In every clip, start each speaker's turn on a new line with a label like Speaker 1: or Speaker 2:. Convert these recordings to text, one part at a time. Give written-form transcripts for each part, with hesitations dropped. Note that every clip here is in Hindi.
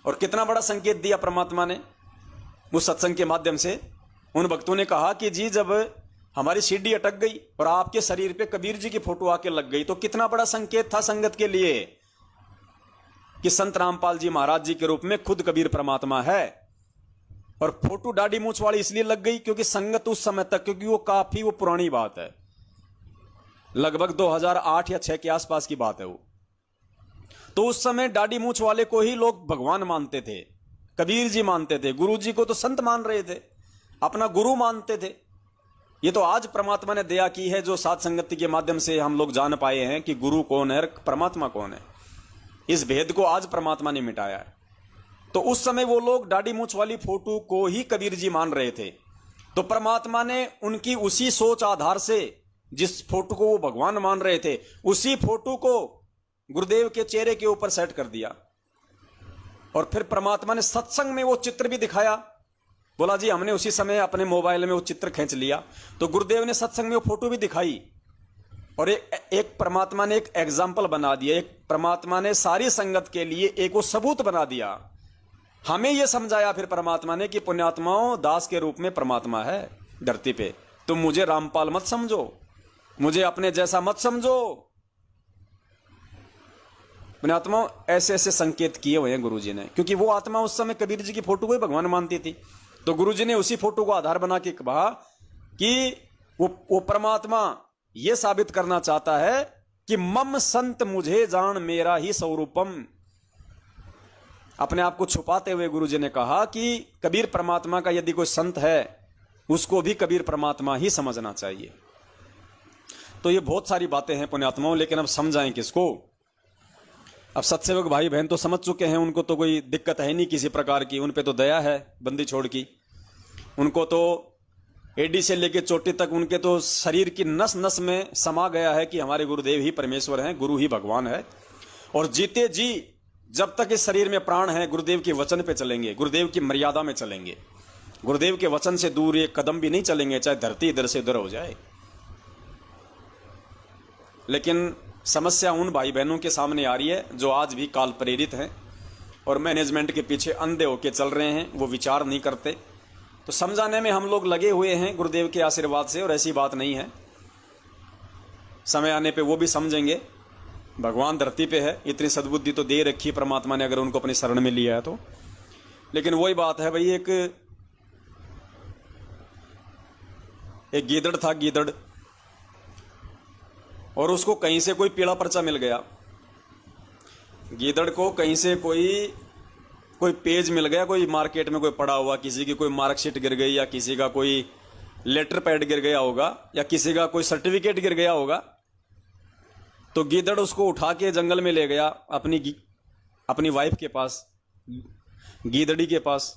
Speaker 1: और कितना बड़ा संकेत दिया परमात्मा ने उस सत्संग के माध्यम से। उन भक्तों ने कहा कि जी जब हमारी सीढ़ी अटक गई और आपके शरीर पे कबीर जी की फोटो आके लग गई तो कितना बड़ा संकेत था संगत के लिए कि संत रामपाल जी महाराज जी के रूप में खुद कबीर परमात्मा है। और फोटो दाढ़ी मूंछ वाली इसलिए लग गई क्योंकि संगत उस समय तक, क्योंकि वो काफी पुरानी बात है, लगभग 2008 या 6 के आसपास की बात है वो। तो उस समय दाढ़ी मूंछ वाले को ही लोग भगवान मानते थे, कबीर जी मानते थे, गुरु जी को तो संत मान रहे थे, अपना गुरु मानते थे। ये तो आज परमात्मा ने दया की है जो साथ संगति के माध्यम से हम लोग जान पाए हैं कि गुरु कौन है, परमात्मा कौन है। इस भेद को आज परमात्मा ने मिटाया है। तो उस समय वो लोग दाढ़ी मूंछ वाली फोटो को ही कबीर जी मान रहे थे। तो परमात्मा ने उनकी उसी सोच आधार से, जिस फोटो को वो भगवान मान रहे थे, उसी फोटो को गुरुदेव के चेहरे के ऊपर सेट कर दिया। और फिर परमात्मा ने सत्संग में वो चित्र भी दिखाया। बोला जी हमने उसी समय अपने मोबाइल में वो चित्र खींच लिया। तो गुरुदेव ने सत्संग में वो फोटो भी दिखाई और एक परमात्मा ने एक एग्जाम्पल बना दिया, एक परमात्मा ने सारी संगत के लिए एक वो सबूत बना दिया। हमें यह समझाया फिर परमात्मा ने कि पुण्यात्माओं, दास के रूप में परमात्मा है धरती पे, तुम मुझे रामपाल मत समझो, मुझे अपने जैसा मत समझो। पुण्यात्माओं, ऐसे ऐसे संकेत किए हुए हैं गुरु जी ने, क्योंकि वो आत्मा उस समय कबीर जी की फोटो को ही भगवान मानती थी। तो गुरु जी ने उसी फोटो को आधार बना के कहा कि वो परमात्मा ये साबित करना चाहता है कि मम संत मुझे जान मेरा ही स्वरूपम। अपने आप को छुपाते हुए गुरु जी ने कहा कि कबीर परमात्मा का यदि कोई संत है उसको भी कबीर परमात्मा ही समझना चाहिए। तो ये बहुत सारी बातें हैं पुण्यात्माओं, लेकिन अब समझाएं किसको। अब सत्सेवक भाई बहन तो समझ चुके हैं, उनको तो कोई दिक्कत है नहीं किसी प्रकार की, उन पे तो दया है बंदी छोड़ की। उनको तो एडी से लेके चोटी तक उनके तो शरीर की नस नस में समा गया है कि हमारे गुरुदेव ही परमेश्वर हैं, गुरु ही भगवान है। और जीते जी जब तक इस शरीर में प्राण है गुरुदेव के वचन पे चलेंगे, गुरुदेव की मर्यादा में चलेंगे, गुरुदेव के वचन से दूर एक कदम भी नहीं चलेंगे, चाहे धरती इधर से उधर हो जाए। लेकिन समस्या उन भाई बहनों के सामने आ रही है जो आज भी काल प्रेरित हैं और मैनेजमेंट के पीछे अंधे होके चल रहे हैं, वो विचार नहीं करते। तो समझाने में हम लोग लगे हुए हैं गुरुदेव के आशीर्वाद से, और ऐसी बात नहीं है, समय आने पे वो भी समझेंगे। भगवान धरती पे है, इतनी सद्बुद्धि तो दे रखी परमात्मा ने अगर उनको अपनी शरण में लिया है तो। लेकिन वही बात है भाई, एक गीदड़ था, गीदड़, और उसको कहीं से कोई पीला पर्चा मिल गया। गीदड़ को कहीं से कोई पेज मिल गया, कोई मार्केट में कोई पड़ा हुआ, किसी की कोई मार्कशीट गिर गई, या किसी का कोई लेटर पैड गिर गया होगा, या किसी का कोई सर्टिफिकेट गिर गया होगा। तो गीदड़ उसको उठा के जंगल में ले गया अपनी वाइफ के पास, गीदड़ी के पास।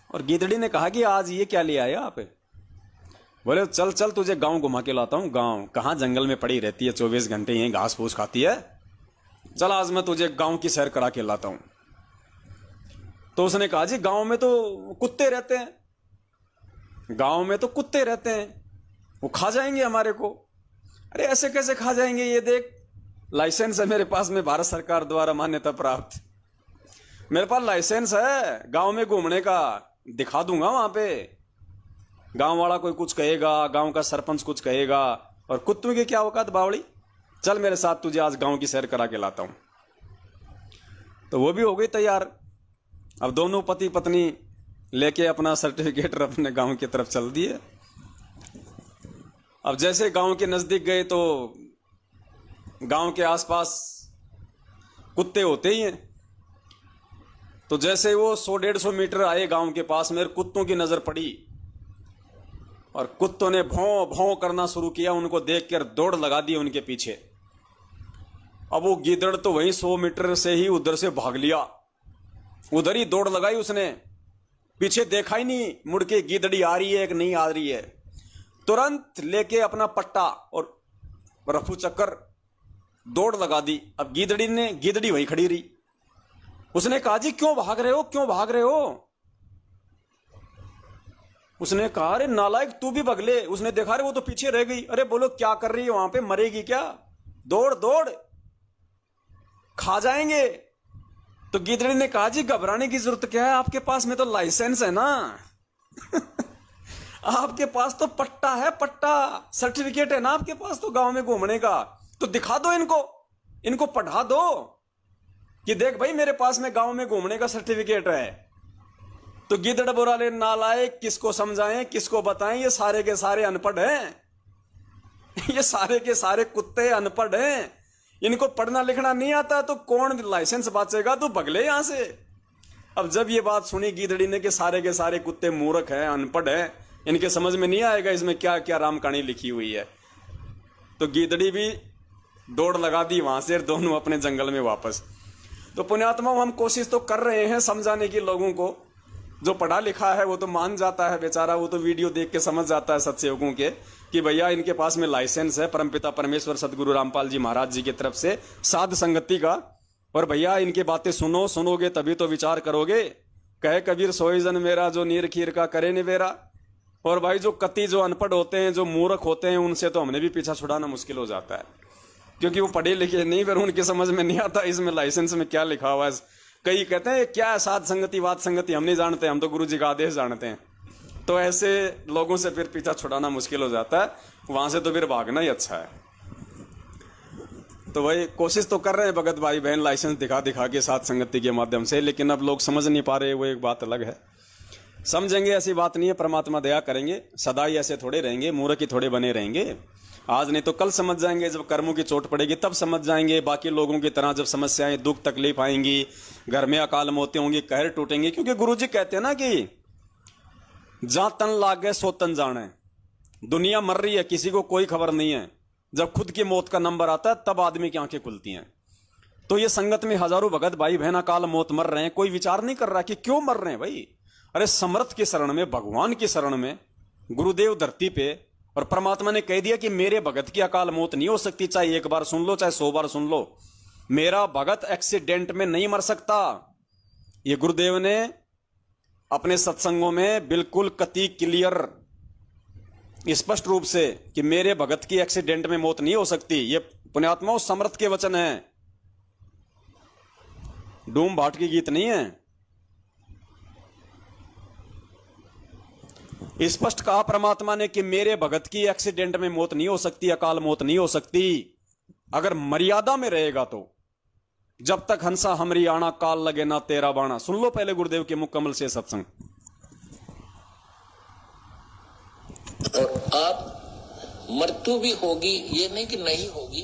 Speaker 1: और गीदड़ी ने कहा कि आज ये क्या ले आए आप? बोले चल चल तुझे गांव घुमा के लाता हूं। गांव कहां, जंगल में पड़ी रहती है 24 घंटे, यहीं घास फूस खाती है, चल आज मैं तुझे गांव की सैर करा के लाता हूं। तो उसने कहा जी गांव में तो कुत्ते रहते हैं, गांव में तो कुत्ते रहते हैं, वो खा जाएंगे हमारे को। अरे ऐसे कैसे खा जाएंगे, ये देख लाइसेंस है मेरे पास में, भारत सरकार द्वारा मान्यता प्राप्त, मेरे पास लाइसेंस है गांव में घूमने का, दिखा दूंगा वहां पे। गांव वाला कोई कुछ कहेगा, गांव का सरपंच कुछ कहेगा, और कुत्तों की क्या औकात बावड़ी, चल मेरे साथ तुझे आज गांव की सैर करा के लाता हूं। तो वो भी हो गई तैयार। अब दोनों पति पत्नी लेके अपना सर्टिफिकेट अपने गांव की तरफ चल दिए। अब जैसे गांव के नजदीक गए तो गांव के आसपास कुत्ते होते ही हैं। तो जैसे वो 100-150 मीटर आए गांव के पास, मेरे कुत्तों की नजर पड़ी और कुत्तों ने भौं भौं करना शुरू किया। उनको देखकर दौड़ लगा दी उनके पीछे। अब वो गीदड़ तो वहीं 100 मीटर से ही उधर से भाग लिया, उधर ही दौड़ लगाई उसने, पीछे देखा ही नहीं मुड़ के गीदड़ी आ रही है कि नहीं आ रही है। तुरंत लेके अपना पट्टा और रफू चक्कर दौड़ लगा दी। अब गीदड़ी वहीं खड़ी रही। उसने कहा जी क्यों भाग रहे हो, क्यों भाग रहे हो? उसने कहा अरे नालायक तू भी भगले। उसने देखा रे वो तो पीछे रह गई। अरे बोलो क्या कर रही है वहां पे, मरेगी क्या? दौड़ दौड़, खा जाएंगे। तो गिदड़ी ने कहा जी घबराने की जरूरत क्या है, आपके पास में तो लाइसेंस है ना। आपके पास तो पट्टा है, पट्टा सर्टिफिकेट है ना आपके पास तो गांव में घूमने का, तो दिखा दो इनको पढ़ा दो कि देख भाई मेरे पास में गांव में घूमने का सर्टिफिकेट है। तो गिदड़ बोले नालायक, किसको समझाएं किसको बताएं, ये सारे के सारे अनपढ़ हैं। ये सारे के सारे कुत्ते अनपढ़ हैं, इनको पढ़ना लिखना नहीं आता तो कौन लाइसेंस बांचेगा, तो भगले यहां से। अब जब ये बात सुनी गिदड़ी ने कि सारे के सारे कुत्ते मूर्ख हैं, अनपढ़ हैं, इनके समझ में नहीं आएगा इसमें क्या क्या राम कहानी लिखी हुई है, तो गिदड़ी भी दौड़ लगा दी वहां से, दोनों अपने जंगल में वापस। तो पुण्यात्मा हम कोशिश तो कर रहे हैं समझाने की लोगों को, जो पढ़ा लिखा है वो तो मान जाता है बेचारा, वो तो वीडियो देख के समझ जाता है सत्सेवकों के कि भैया इनके पास में लाइसेंस है परमपिता परमेश्वर सदगुरु रामपाल जी महाराज जी की तरफ से साध संगति का, और भैया इनकी बातें सुनोगे तभी तो विचार करोगे। कहे कबीर सोई जन मेरा जो नीर खीर का करे निवेरा। और भाई जो कति जो अनपढ़ होते हैं, जो मूर्ख होते हैं, उनसे तो हमने भी पीछा छुड़ाना मुश्किल हो जाता है, क्योंकि वो पढ़े लिखे नहीं, फिर उनकी समझ में नहीं आता इसमें लाइसेंस में क्या लिखा हुआ है। कई कहते हैं क्या है साध संगति वाद संगति, हम नहीं जानते, हम तो गुरु जी का आदेश जानते हैं। तो ऐसे लोगों से फिर पीछा छुड़ाना मुश्किल हो जाता है, वहां से तो फिर भागना ही अच्छा है। तो वही कोशिश तो कर रहे हैं भगत भाई बहन लाइसेंस दिखा के साध संगति के माध्यम से, लेकिन अब लोग समझ नहीं पा रहे, वो एक बात अलग है। समझेंगे ऐसी बात नहीं है, परमात्मा दया करेंगे, सदा ही ऐसे थोड़े रहेंगे, मूर्ख ही थोड़े बने रहेंगे। आज नहीं तो कल समझ जाएंगे, जब कर्मों की चोट पड़ेगी तब समझ जाएंगे। बाकी लोगों की तरह जब समस्याएं दुख तकलीफ आएंगी, घर में अकाल मौतें होंगी, कहर टूटेंगे, क्योंकि गुरुजी कहते हैं ना कि जहां तन लागे सो तन जाने। दुनिया मर रही है, किसी को कोई खबर नहीं है, जब खुद की मौत का नंबर आता है तब आदमी की आंखें खुलती हैं। तो ये संगत में हजारों भगत भाई बहन अकाल मौत मर रहे हैं, कोई विचार नहीं कर रहा कि क्यों मर रहे हैं भाई। अरे समर्थ की शरण में, भगवान की शरण में, गुरुदेव धरती पे, और परमात्मा ने कह दिया कि मेरे भगत की अकाल मौत नहीं हो सकती, चाहे एक बार सुन लो चाहे 100 बार सुन लो, मेरा भगत एक्सीडेंट में नहीं मर सकता। ये गुरुदेव ने अपने सत्संगों में बिल्कुल कति क्लियर स्पष्ट रूप से कि मेरे भगत की एक्सीडेंट में मौत नहीं हो सकती। ये पुण्यात्माओं समर्थ के वचन है, डूम भाट की गीत नहीं है। स्पष्ट कहा परमात्मा ने कि मेरे भगत की एक्सीडेंट में मौत नहीं हो सकती, अकाल मौत नहीं हो सकती, अगर मर्यादा में रहेगा तो। जब तक हंसा हमरी आना, काल लगे ना तेरा बाणा। सुन लो पहले गुरुदेव के मुकम्मल से सत्संग।
Speaker 2: और आप मृत्यु भी होगी, ये नहीं कि नहीं होगी,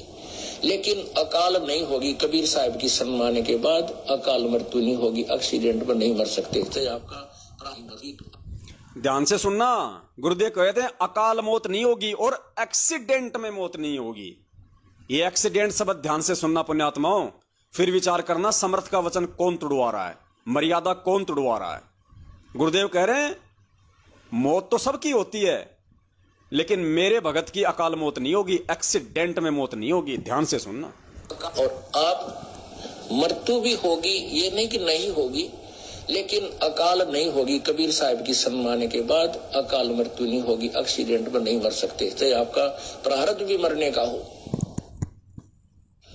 Speaker 2: लेकिन अकाल नहीं होगी। कबीर साहब की सम्मान के बाद अकाल मृत्यु नहीं होगी, एक्सीडेंट में नहीं मर सकते। तो आपका
Speaker 1: ध्यान से सुनना, गुरुदेव कहते हैं अकाल मौत नहीं होगी और एक्सीडेंट में मौत नहीं होगी। ये एक्सीडेंट शब्द ध्यान से सुनना पुण्यात्माओं, फिर विचार करना समर्थ का वचन कौन तुड़वा रहा है, मर्यादा कौन तुड़वा रहा है। गुरुदेव कह रहे हैं मौत तो सबकी होती है, लेकिन मेरे भगत की अकाल मौत नहीं होगी, एक्सीडेंट में मौत नहीं होगी। ध्यान से सुनना।
Speaker 2: और आप मृत्यु भी होगी, ये नहीं कि नहीं होगी, लेकिन अकाल नहीं होगी। कबीर साहब की सम्मान के बाद अकाल मृत्यु नहीं होगी, एक्सीडेंट में नहीं मर सकते। चाहे आपका प्रारब्ध भी मरने का हो।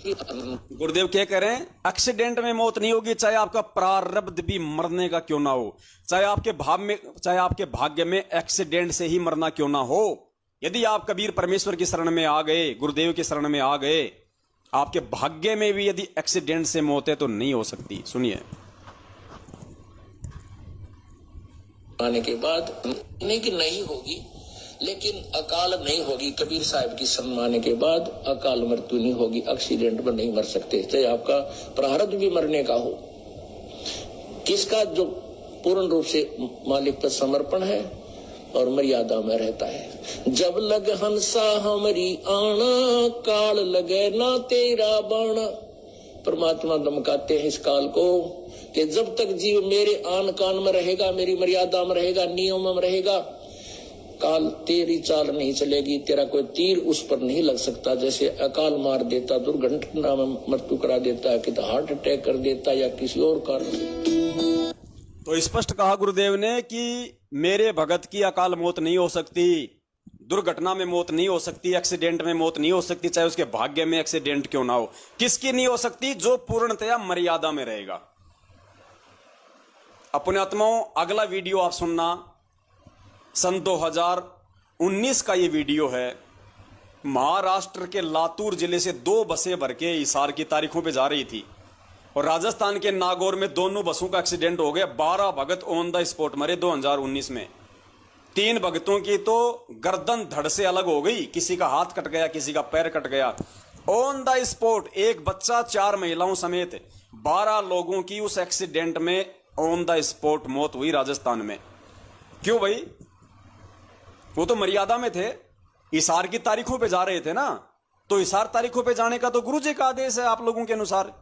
Speaker 1: गुरुदेव क्या कह रहे हैं, एक्सीडेंट में मौत नहीं होगी, चाहे आपका प्रारब्ध भी मरने का क्यों ना हो, चाहे आपके भाग्य में एक्सीडेंट से ही मरना क्यों ना हो। यदि आप कबीर परमेश्वर की शरण में आ गए, गुरुदेव की शरण में आ गए, आपके भाग्य में भी यदि एक्सीडेंट से मौत है तो नहीं हो सकती। सुनिए,
Speaker 2: आने के बाद नहीं कि नहीं होगी, लेकिन अकाल नहीं होगी। कबीर साहब की सम्मान के बाद अकाल मृत्यु नहीं होगी, एक्सीडेंट में नहीं मर सकते। चाहे आपका प्रारब्ध भी मरने का हो। किसका जो पूर्ण रूप से मालिक पर समर्पण है और मर्यादा में रहता है। जब लग हंसा हमरी आना, काल लगे ना तेरा बाणा। परमात्मा धमकाते हैं इस काल को कि जब तक जीव मेरे आन कान में रहेगा, मेरी मर्यादा में रहेगा, नियम में रहेगा, काल तेरी चाल नहीं चलेगी, तेरा कोई तीर उस पर नहीं लग सकता। जैसे अकाल मार देता, दुर्घटना में मृत्यु करा देता, कि हार्ट अटैक कर देता या किसी और कारण से।
Speaker 1: तो स्पष्ट कहा गुरुदेव ने कि मेरे भगत की अकाल मौत नहीं हो सकती, दुर्घटना में मौत नहीं हो सकती, एक्सीडेंट में मौत नहीं हो सकती, चाहे उसके भाग्य में एक्सीडेंट क्यों ना हो। किसकी नहीं हो सकती? जो पूर्णतया मर्यादा में रहेगा। अपने आत्माओं, अगला वीडियो आप सुनना। सन 2019 का ये वीडियो है। महाराष्ट्र के लातूर जिले से 2 बसें भर के हिसार की तारीखों पे जा रही थी और राजस्थान के नागौर में दोनों बसों का एक्सीडेंट हो गया। 12 भगत ऑन द स्पॉट मरे 2019 में। 3 भगतों की तो गर्दन धड़ से अलग हो गई, किसी का हाथ कट गया, किसी का पैर कट गया। ऑन द स्पॉट एक बच्चा, 4 महिलाओं समेत 12 लोगों की उस एक्सीडेंट में ऑन द स्पॉट मौत हुई राजस्थान में। क्यों भाई? वो तो मर्यादा में थे, हिसार की तारीखों पे जा रहे थे ना, तो हिसार तारीखों पे जाने का तो गुरुजी का आदेश है आप लोगों के अनुसार,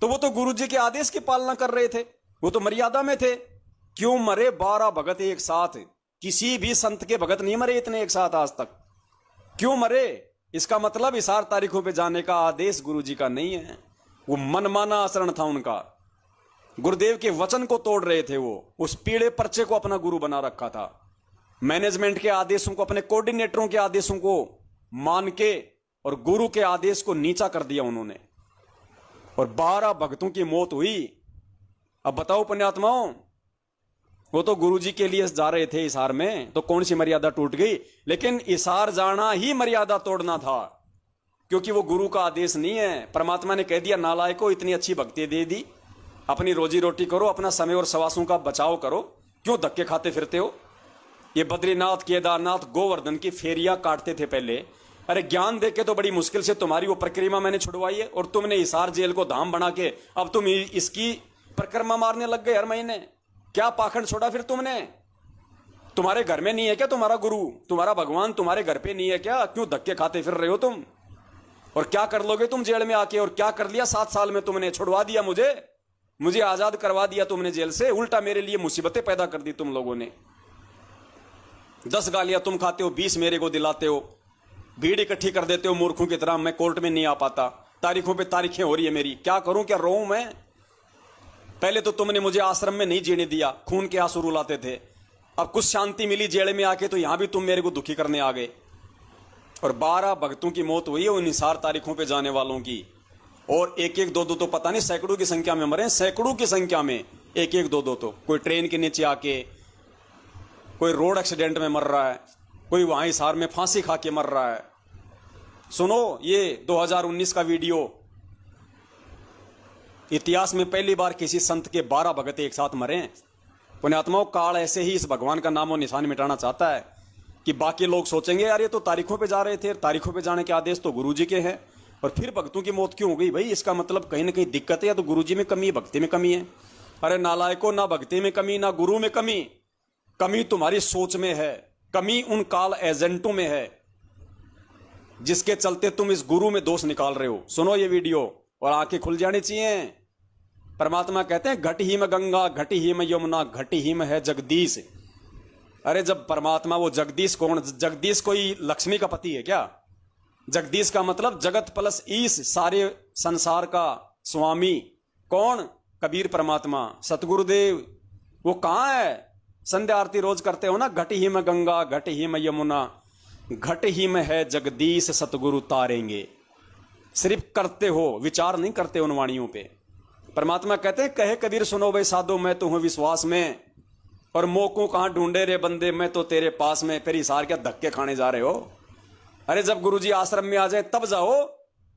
Speaker 1: तो वो तो गुरुजी के आदेश की पालना कर रहे थे, वो तो मर्यादा में थे। क्यों मरे 12 भगत एक साथ? किसी भी संत के भगत नहीं मरे इतने एक साथ आज तक। क्यों मरे? इसका मतलब हिसार तारीखों पे जाने का आदेश गुरुजी का नहीं है, वो मनमाना आचरण था उनका। गुरुदेव के वचन को तोड़ रहे थे वो, उस पीले पर्चे को अपना गुरु बना रखा था। मैनेजमेंट के आदेशों को, अपने कोऑर्डिनेटरों के आदेशों को मान के और गुरु के आदेश को नीचा कर दिया उन्होंने, और 12 भक्तों की मौत हुई। अब बताओ पुण्यात्माओं, वो तो गुरुजी के लिए जा रहे थे हिसार में, तो कौन सी मर्यादा टूट गई? लेकिन हिसार जाना ही मर्यादा तोड़ना था, क्योंकि वो गुरु का आदेश नहीं है। परमात्मा ने कह दिया, नालायकों इतनी अच्छी भक्ति दे दी, अपनी रोजी रोटी करो, अपना समय और सवासों का बचाव करो, क्यों धक्के खाते फिरते हो? ये बद्रीनाथ, केदारनाथ, गोवर्धन की फेरियां काटते थे पहले। अरे ज्ञान देके तो बड़ी मुश्किल से तुम्हारी वो परिक्रमा मैंने छुड़वाई है, और तुमने हिसार जेल को धाम बना के अब तुम इसकी परिक्रमा मारने लग गए हर महीने। क्या पाखंड छोड़ा फिर तुमने? तुम्हारे घर में नहीं है क्या तुम्हारा गुरु, तुम्हारा भगवान तुम्हारे घर पे नहीं है क्या? क्यों धक्के खाते फिर रहे हो तुम? और क्या कर लोगे तुम जेल में आके? और क्या कर लिया 7 साल में तुमने? छुड़वा दिया मुझे आजाद करवा दिया तुमने जेल से, उल्टा मेरे लिए मुसीबतें पैदा कर दी तुम लोगों ने। 10 गालियां तुम खाते हो, 20 मेरे को दिलाते हो, भीड़ इकट्ठी कर देते हो मूर्खों की तरह। मैं कोर्ट में नहीं आ पाता, तारीखों पे तारीखें हो रही है मेरी, क्या करूं, क्या रोऊं मैं? पहले तो तुमने मुझे आश्रम में नहीं जीने दिया, खून के आंसू रुलाते थे। अब कुछ शांति मिली जेल में आके, तो यहां भी तुम मेरे को दुखी करने आ गए। और 12 भक्तों की मौत हुई है उन हिसार तारीखों पे जाने वालों की, और 1-1, 2-2 तो पता नहीं सैकड़ों की संख्या में मरे, सैकड़ों की संख्या में 1-1, 2-2 तो। कोई ट्रेन के नीचे आके, कोई रोड एक्सीडेंट में मर रहा है, कोई वहां हिसार में फांसी खा के मर रहा है। सुनो, ये 2019 का वीडियो, इतिहास में पहली बार किसी संत के 12 भगत एक साथ मरे। पुण्यात्माओं, काल ऐसे ही इस भगवान का नामो निशान मिटाना चाहता है कि बाकी लोग सोचेंगे यार ये तो तारीखों पे जा रहे थे, तारीखों पे जाने के आदेश तो गुरुजी के हैं, और फिर भक्तों की मौत क्यों हो गई? भाई इसका मतलब कहीं ना कहीं दिक्कत है, या तो गुरुजी में कमी है, भक्ति में कमी है। अरे नालायकों, ना भक्ति में कमी, ना गुरु में कमी, कमी तुम्हारी सोच में है, कमी उन काल एजेंटों में है जिसके चलते तुम इस गुरु में दोष निकाल रहे हो। सुनो ये वीडियो और आंखें खुल जानी चाहिए। परमात्मा कहते हैं, घट ही में गंगा, घट ही में यमुना, घट ही में है जगदीश। अरे जब परमात्मा, वो जगदीश कौन? जगदीश कोई लक्ष्मी का पति है क्या? जगदीश का मतलब जगत प्लस ईश, सारे संसार का स्वामी। कौन? कबीर परमात्मा, सतगुरुदेव। वो कहां है? संध्या आरती रोज करते हो ना, घट ही में गंगा, घट ही में यमुना, घट ही में है जगदीश, सतगुरु तारेंगे। सिर्फ करते हो, विचार नहीं करते उन वाणियों पे। परमात्मा कहते हैं, कहे कबीर सुनो भाई साधो, मैं तो हूं विश्वास में, और मोको कहां ढूंढे रे बंदे, मैं तो तेरे पास में। फिर हिसार क्या धक्के खाने जा रहे हो? अरे जब गुरुजी आश्रम में आ जाए तब जाओ,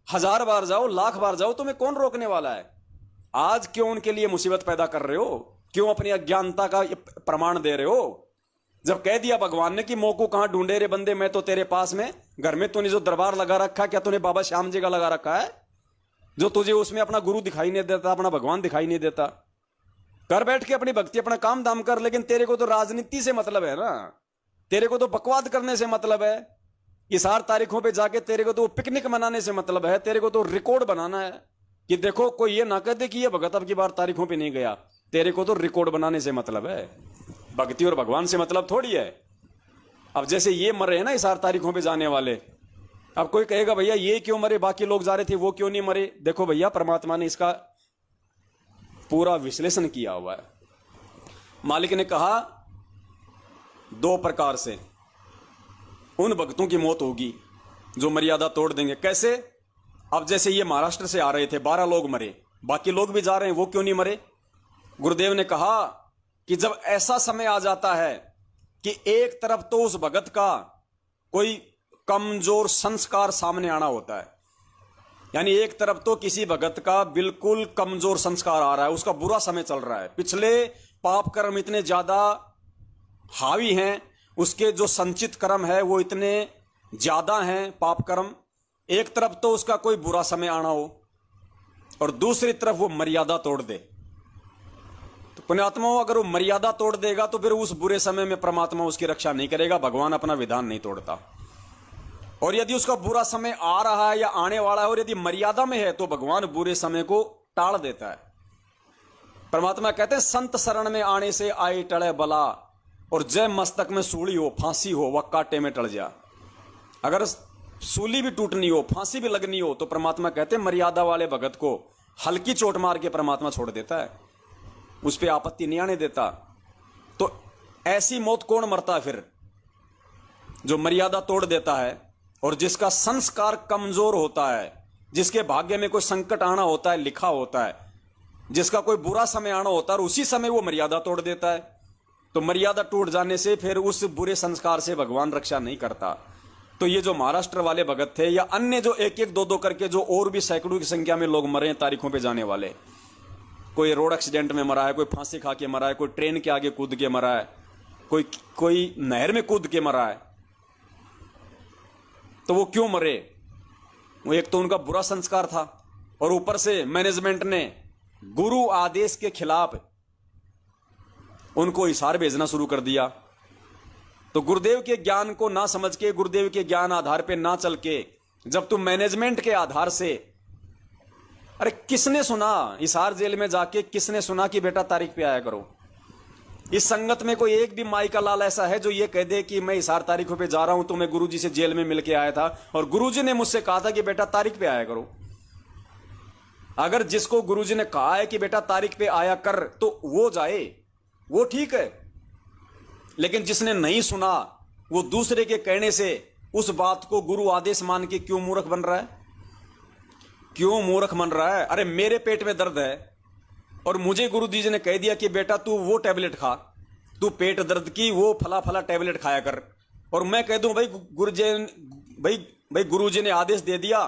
Speaker 1: 1000 बार जाओ, लाख बार जाओ, तुम्हें कौन रोकने वाला है? आज क्यों उनके लिए मुसीबत पैदा कर रहे हो? क्यों अपनी अज्ञानता का प्रमाण दे रहे हो? जब कह दिया भगवान ने कि मोको कहां ढूंढे रे बंदे, मैं तो तेरे पास में। घर में तूने जो दरबार लगा रखा है, क्या तूने बाबा श्याम जी का लगा रखा है, जो तुझे उसमें अपना गुरु दिखाई नहीं देता, अपना भगवान दिखाई नहीं देता? कर बैठ के अपनी भक्ति, अपना काम दाम कर, लेकिन तेरे को तो राजनीति से मतलब है ना, तेरे को तो बकवाद करने से मतलब है, हिसार तारीखों पे जाके तेरे को तो पिकनिक मनाने से मतलब है, तेरे को तो रिकॉर्ड बनाना है कि देखो कोई ये ना कह दे कि ये भगत अब की बार तारीखों पे नहीं गया। तेरे को तो रिकॉर्ड बनाने से मतलब है, भक्ति और भगवान से मतलब थोड़ी है। अब जैसे ये मर रहे हैं ना हिसार तारीखों पे जाने वाले, अब कोई कहेगा भैया ये क्यों मरे, बाकी लोग जा रहे थे वो क्यों नहीं मरे? देखो भैया, परमात्मा ने इसका पूरा विश्लेषण किया हुआ है। मालिक ने कहा 2 प्रकार से उन भक्तों की मौत होगी जो मर्यादा तोड़ देंगे। कैसे? अब जैसे ये महाराष्ट्र से आ रहे थे, 12 लोग मरे, बाकी लोग भी जा रहे हैं, वो क्यों नहीं मरे? गुरुदेव ने कहा कि जब ऐसा समय आ जाता है कि एक तरफ तो उस भगत का कोई कमजोर संस्कार सामने आना होता है, यानी एक तरफ तो किसी भगत का बिल्कुल कमजोर संस्कार आ रहा है, उसका बुरा समय चल रहा है, पिछले पाप कर्म इतने ज्यादा हावी हैं, उसके जो संचित कर्म है वो इतने ज्यादा हैं पाप कर्म। एक तरफ तो उसका कोई बुरा समय आना हो और दूसरी तरफ वो मर्यादा तोड़ दे, तो पुण्यात्माओं अगर वो मर्यादा तोड़ देगा तो फिर उस बुरे समय में परमात्मा उसकी रक्षा नहीं करेगा, भगवान अपना विधान नहीं तोड़ता। और यदि उसका बुरा समय आ रहा है या आने वाला है और यदि मर्यादा में है तो भगवान बुरे समय को टाल देता है। परमात्मा कहते हैं संत शरण में आने से आए टले बला, और जय मस्तक में सूली हो फांसी हो वह कांटे में टल जा। अगर सूली भी टूटनी हो फांसी भी लगनी हो तो परमात्मा कहते हैं मर्यादा वाले भगत को हल्की चोट मार के परमात्मा छोड़ देता है, उस पर आपत्ति नहीं आने देता। तो ऐसी मौत कौन मरता है फिर? जो मर्यादा तोड़ देता है और जिसका संस्कार कमजोर होता है, जिसके भाग्य में कोई संकट आना होता है लिखा होता है, जिसका कोई बुरा समय आना होता है और उसी समय वो मर्यादा तोड़ देता है, तो मर्यादा टूट जाने से फिर उस बुरे संस्कार से भगवान रक्षा नहीं करता। तो ये जो महाराष्ट्र वाले भगत थे या अन्य जो एक एक दो दो करके जो और भी सैकड़ों की संख्या में लोग मरे हैं तारीखों पे जाने वाले, कोई रोड एक्सीडेंट में मरा है, कोई फांसी खा के मरा है, कोई ट्रेन के आगे कूद के मरा है, कोई नहर में कूद के मरा है। तो वो क्यों मरे? वो एक तो उनका बुरा संस्कार था और ऊपर से मैनेजमेंट ने गुरु आदेश के खिलाफ उनको हिसार भेजना शुरू कर दिया। तो गुरुदेव के ज्ञान को ना समझ के, गुरुदेव के ज्ञान आधार पे ना चल के, जब तुम मैनेजमेंट के आधार से, अरे किसने सुना हिसार जेल में जाके, किसने सुना कि बेटा तारीख पे आया करो? इस संगत में कोई एक भी माई का लाल ऐसा है जो ये कह दे कि मैं हिसार तारीखों पे जा रहा हूं तो मैं गुरुजी से जेल में मिलके आया था और गुरुजी ने मुझसे कहा था कि बेटा तारीख पे आया करो? अगर जिसको गुरुजी ने कहा है कि बेटा तारीख पे आया कर तो वो जाए, वो ठीक है, लेकिन जिसने नहीं सुना वो दूसरे के कहने से उस बात को गुरु आदेश मान के क्यों मूर्ख बन रहा है? क्यों मूर्ख बन रहा है? अरे मेरे पेट में दर्द है और मुझे गुरु जी ने कह दिया कि बेटा तू वो टैबलेट खा, तू पेट दर्द की वो फला फला टैबलेट खाया कर, और मैं कह दूं भाई गुरुजी ने आदेश दे दिया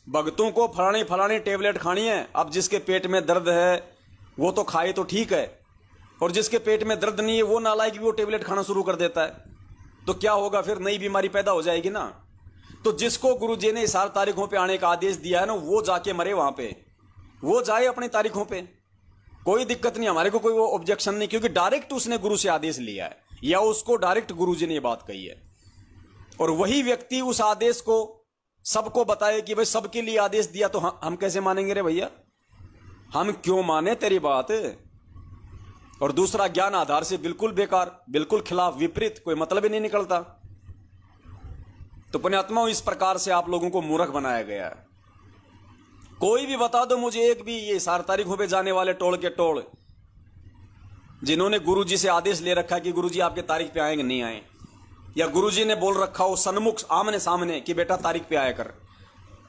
Speaker 1: भक्तों को फलाने फलाने टैबलेट खानी है, अब जिसके पेट में दर्द है वो तो खाए तो ठीक है, और जिसके पेट में दर्द नहीं है वो नालायक भी वो टैबलेट खाना शुरू कर देता है, तो क्या होगा फिर? नई बीमारी पैदा हो जाएगी ना। तो जिसको गुरुजी ने इस साल तारीखों पे आने का आदेश दिया है ना, वो जाके मरे वहां पे, वो जाए अपनी तारीखों पे, कोई दिक्कत नहीं, हमारे को कोई वो ऑब्जेक्शन नहीं, क्योंकि डायरेक्ट उसने गुरु से आदेश लिया है या उसको डायरेक्ट गुरुजी ने ये बात कही है। और वही व्यक्ति उस आदेश को सबको बताए कि भाई सबके लिए आदेश दिया, तो हम कैसे मानेंगे रे भैया? हम क्यों माने तेरी बात? और दूसरा ज्ञान आधार से बिल्कुल बेकार, बिल्कुल खिलाफ, विपरीत, कोई मतलब ही नहीं निकलता। तो पुण्यात्माओं इस प्रकार से आप लोगों को मूर्ख बनाया गया है। कोई भी बता दो मुझे एक भी ये 4 तारीखों पे जाने वाले टोल के टोल जिन्होंने गुरुजी से आदेश ले रखा कि गुरुजी आपके तारीख पे आएंगे नहीं आए, या गुरुजी ने बोल रखा हो सन्मुख आमने सामने कि बेटा तारीख पे आया कर।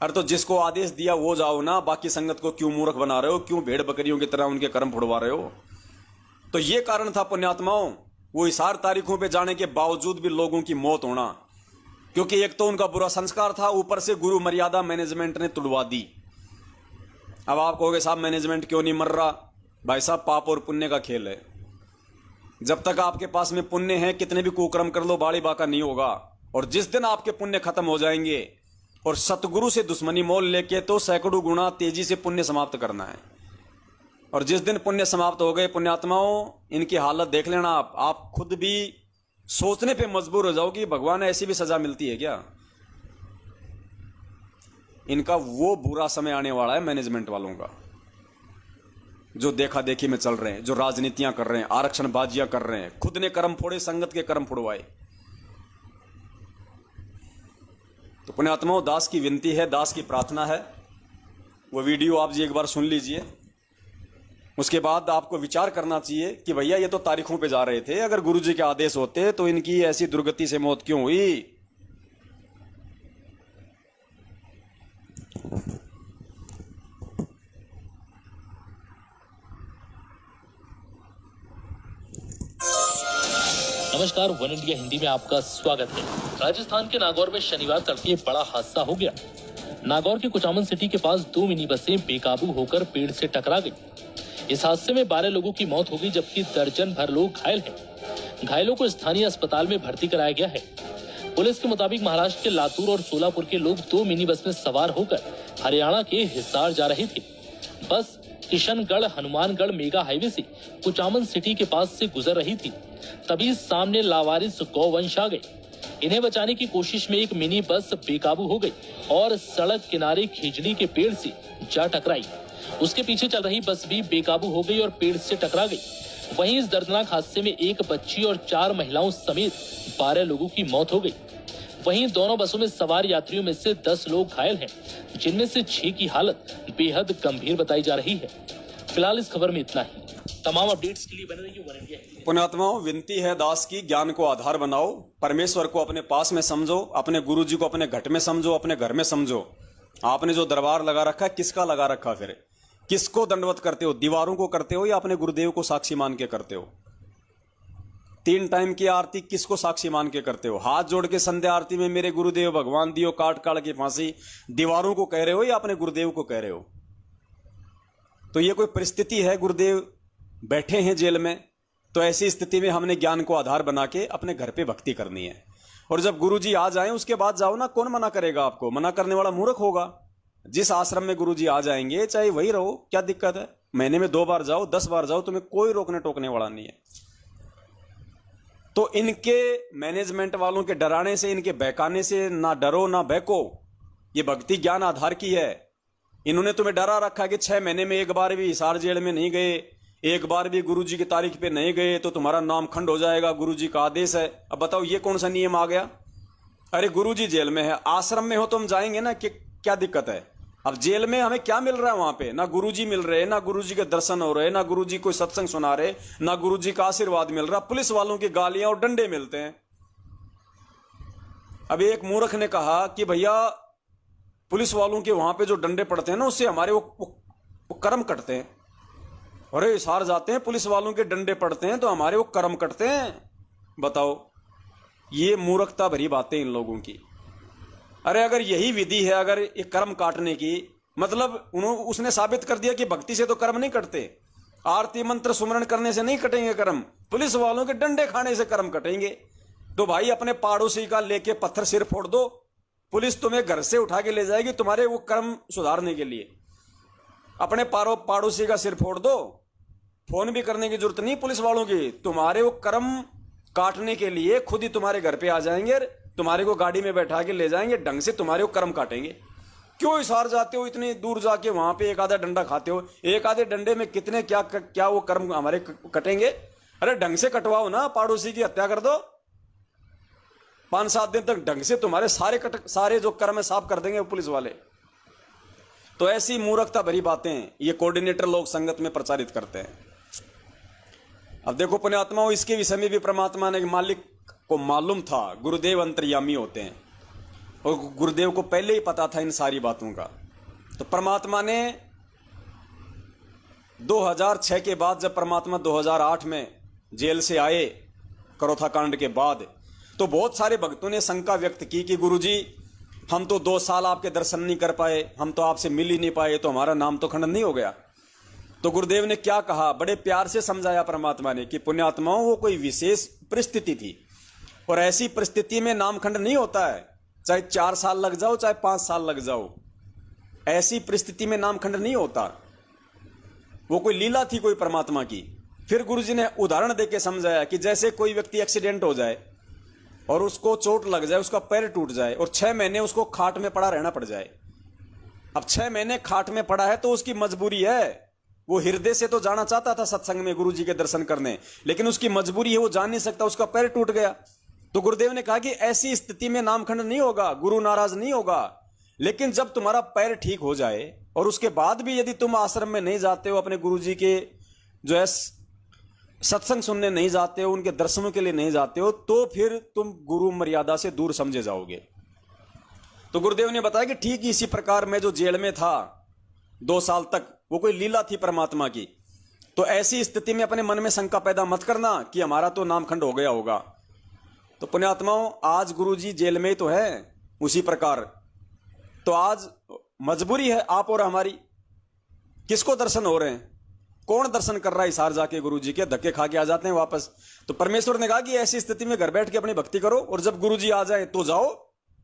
Speaker 1: अरे तो जिसको आदेश दिया वो जाओ ना, बाकी संगत को क्यों मूर्ख बना रहे हो? क्यों भेड़ बकरियों की तरह उनके कर्म फुड़वा रहे हो? तो ये कारण था पुण्यात्माओं वो 4 तारीखों पे जाने के बावजूद भी लोगों की मौत होना, क्योंकि एक तो उनका बुरा संस्कार था, ऊपर से गुरु मर्यादा मैनेजमेंट ने तुड़वा दी। अब आप कहोगे साहब मैनेजमेंट क्यों नहीं मर रहा? भाई साहब पाप और पुण्य का खेल है। जब तक आपके पास में पुण्य है कितने भी कुकर्म कर लो बाड़ी बाका नहीं होगा, और जिस दिन आपके पुण्य खत्म हो जाएंगे और सतगुरु से दुश्मनी मोल लेके तो सैकड़ों गुना तेजी से पुण्य समाप्त करना है। और जिस दिन पुण्य समाप्त हो गए पुण्यात्माओं, इनकी हालत देख लेना आप खुद भी सोचने पे मजबूर हो जाओ कि भगवान ऐसी भी सजा मिलती है क्या? इनका वो बुरा समय आने वाला है मैनेजमेंट वालों का, जो देखा देखी में चल रहे हैं, जो राजनीतियां कर रहे हैं, आरक्षण बाजियां कर रहे हैं, खुद ने कर्म फोड़े, संगत के कर्म फोड़वाए। तो पुण्यात्माओं दास की विनती है, दास की प्रार्थना है, वो वीडियो आप जी एक बार सुन लीजिए। उसके बाद आपको विचार करना चाहिए कि भैया ये तो तारीखों पे जा रहे थे, अगर गुरुजी के आदेश होते तो इनकी ऐसी दुर्गति से मौत क्यों हुई?
Speaker 3: नमस्कार, वन इंडिया हिंदी में आपका स्वागत है। राजस्थान के नागौर में शनिवार तड़के बड़ा हादसा हो गया। नागौर के कुचामन सिटी के पास 2 मिनी बसें बेकाबू होकर पेड़ से टकरा गई। इस हादसे में 12 लोगों की मौत हो गई, जबकि दर्जन भर लोग घायल हैं। घायलों को स्थानीय अस्पताल में भर्ती कराया गया है। पुलिस के मुताबिक महाराष्ट्र के लातूर और सोलापुर के लोग 2 मिनी बस में सवार होकर हरियाणा के हिसार जा रहे थे। बस किशनगढ़ हनुमानगढ़ मेगा हाईवे से कुचामन सिटी के पास से गुजर रही थी, तभी सामने लावारिस गौवंश आ गए। इन्हें बचाने की कोशिश में एक मिनी बस बेकाबू हो गई और सड़क किनारे खिजड़ी के पेड़ से जा टकराई। उसके पीछे चल रही बस भी बेकाबू हो गई और पेड़ से टकरा गई। वहीं इस दर्दनाक हादसे में एक बच्ची और 4 महिलाओं समेत 12 लोगों की मौत हो गई। वहीं दोनों बसों में सवार यात्रियों में से 10 लोग घायल हैं, जिनमें से 6 की हालत बेहद गंभीर बताई जा रही है। फिलहाल इस खबर में इतना ही। तमाम अपडेट्स के लिए बने रहिए वन इंडिया।
Speaker 1: पुण्यात्माओं, विनती है दास की, ज्ञान को आधार बनाओ, परमेश्वर को अपने पास में समझो, अपने गुरु जी को अपने घट में समझो, अपने घर में समझो। आपने जो दरबार लगा रखा है, किसका लगा रखा? फिर किसको दंडवत करते हो? दीवारों को करते हो या अपने गुरुदेव को साक्षी मान के करते हो? 3 टाइम की आरती किसको साक्षी मान के करते हो? हाथ जोड़ के संध्या आरती में मेरे गुरुदेव भगवान दियो काट काट की फांसी, दीवारों को कह रहे हो या अपने गुरुदेव को कह रहे हो? तो ये कोई परिस्थिति है? गुरुदेव बैठे हैं जेल में, तो ऐसी स्थिति में हमने ज्ञान को आधार बना के अपने घर पे भक्ति करनी है। और जब गुरुजी आ जाएं उसके बाद जाओ ना, कौन मना करेगा आपको? मना करने वाला मूर्ख होगा। जिस आश्रम में गुरुजी आ जाएंगे चाहे वही रहो, क्या दिक्कत है? महीने में 2 बार जाओ, 10 बार जाओ, तुम्हें कोई रोकने टोकने वाला नहीं है। तो इनके मैनेजमेंट वालों के डराने से, इनके बहकाने से ना डरो ना बहको। ये भक्ति ज्ञान आधार की है। इन्होंने तुम्हें डरा रखा कि 6 महीने में एक बार भी हिसार जेल में नहीं गए, एक बार भी गुरुजी की तारीख पे नहीं गए तो तुम्हारा नाम खंड हो जाएगा, गुरुजी का आदेश है। अब बताओ ये कौन सा नियम आ गया? अरे गुरुजी जेल में है, आश्रम में हो तो हम जाएंगे ना, कि क्या दिक्कत है? अब जेल में हमें क्या मिल रहा है? वहां पे ना गुरुजी मिल रहे, ना गुरुजी के दर्शन हो रहे, ना गुरुजी कोई सत्संग सुना रहे, ना गुरुजी का आशीर्वाद मिल रहा, पुलिस वालों की गालियां और डंडे मिलते हैं। अब एक मूर्ख ने कहा कि भैया पुलिस वालों के वहां पे जो डंडे पड़ते हैं ना, उससे हमारे वो कर्म कटते हैं। अरे हिसार जाते हैं, पुलिस वालों के डंडे पड़ते हैं तो हमारे वो कर्म कटते हैं। बताओ, ये मूर्खता भरी बातें इन लोगों की। अरे अगर यही विधि है, अगर एक कर्म काटने की, मतलब उसने साबित कर दिया कि भक्ति से तो कर्म नहीं कटते, आरती मंत्र सुमरण करने से नहीं कटेंगे कर्म, पुलिस वालों के डंडे खाने से कर्म कटेंगे। तो भाई अपने पड़ोसी का लेके पत्थर सिर फोड़ दो, पुलिस तुम्हें घर से उठा के ले जाएगी तुम्हारे वो कर्म सुधारने के लिए। अपने पड़ोसी का सिर फोड़ दो, फोन भी करने की जरूरत नहीं पुलिस वालों की, तुम्हारे वो कर्म काटने के लिए खुद ही तुम्हारे घर पे आ जाएंगे, तुम्हारे को गाड़ी में बैठा के ले जाएंगे, ढंग से तुम्हारे को कर्म काटेंगे। क्यों हिसार जाते हो, इतनी दूर जाके वहां पे एक आधा डंडा खाते हो? एक आधे डंडे में कितने क्या वो कर्म हमारे कटेंगे? अरे ढंग से कटवाओ ना, पड़ोसी की हत्या कर दो, 5-7 दिन तक ढंग से तुम्हारे सारे जो कर्म है साफ कर देंगे वो पुलिस वाले। तो ऐसी मूर्खता भरी बातें ये कोऑर्डिनेटर लोग संगत में प्रचारित करते हैं। अब देखो पुण्यात्माओं, इसके विषय में भी परमात्मा ने मालिक को मालूम था, गुरुदेव अंतर्यामी होते हैं और गुरुदेव को पहले ही पता था इन सारी बातों का। तो परमात्मा ने 2006 के बाद, जब परमात्मा 2008 में जेल से आए करोथा कांड के बाद, तो बहुत सारे भक्तों ने शंका व्यक्त की कि गुरुजी हम तो 2 साल आपके दर्शन नहीं कर पाए, हम तो आपसे मिल ही नहीं पाए, तो हमारा नाम तो खंडन नहीं हो गया? तो गुरुदेव ने क्या कहा, बड़े प्यार से समझाया परमात्मा ने कि पुण्यात्माओं, वो कोई विशेष परिस्थिति थी और ऐसी परिस्थिति में नामखंड नहीं होता है, चाहे 4 साल लग जाओ चाहे 5 साल लग जाओ, ऐसी परिस्थिति में नामखंड नहीं होता। वो कोई लीला थी कोई परमात्मा की। फिर गुरुजी ने उदाहरण देके समझाया कि जैसे कोई व्यक्ति एक्सीडेंट हो जाए और उसको चोट लग जाए, उसका पैर टूट जाए और 6 महीने उसको खाट में पड़ा रहना पड़ जाए। अब 6 महीने खाट में पड़ा है तो उसकी मजबूरी है, वो हृदय से तो जाना चाहता था सत्संग में गुरुजी के दर्शन करने, लेकिन उसकी मजबूरी है, वो जा नहीं सकता, उसका पैर टूट गया। तो गुरुदेव ने कहा कि ऐसी स्थिति में नामखंड नहीं होगा, गुरु नाराज नहीं होगा। लेकिन जब तुम्हारा पैर ठीक हो जाए और उसके बाद भी यदि तुम आश्रम में नहीं जाते हो, अपने गुरुजी के जो है सत्संग सुनने नहीं जाते हो, उनके दर्शनों के लिए नहीं जाते हो, तो फिर तुम गुरु मर्यादा से दूर समझे जाओगे। तो गुरुदेव ने बताया कि ठीक इसी प्रकार मैं जो जेल में था 2 साल तक, वो कोई लीला थी परमात्मा की। तो ऐसी स्थिति में अपने मन में शंका पैदा मत करना कि हमारा तो नामखंड हो गया होगा। तो पुण्यात्माओं, आज गुरुजी जेल में ही तो है। उसी प्रकार तो आज मजबूरी है आप और हमारी। किसको दर्शन हो रहे हैं? कौन दर्शन कर रहा है? हिसार जाके गुरुजी के धक्के खा के आ जाते हैं वापस। तो परमेश्वर ने कहा कि ऐसी स्थिति में घर बैठ के अपनी भक्ति करो, और जब गुरुजी आ जाए तो जाओ,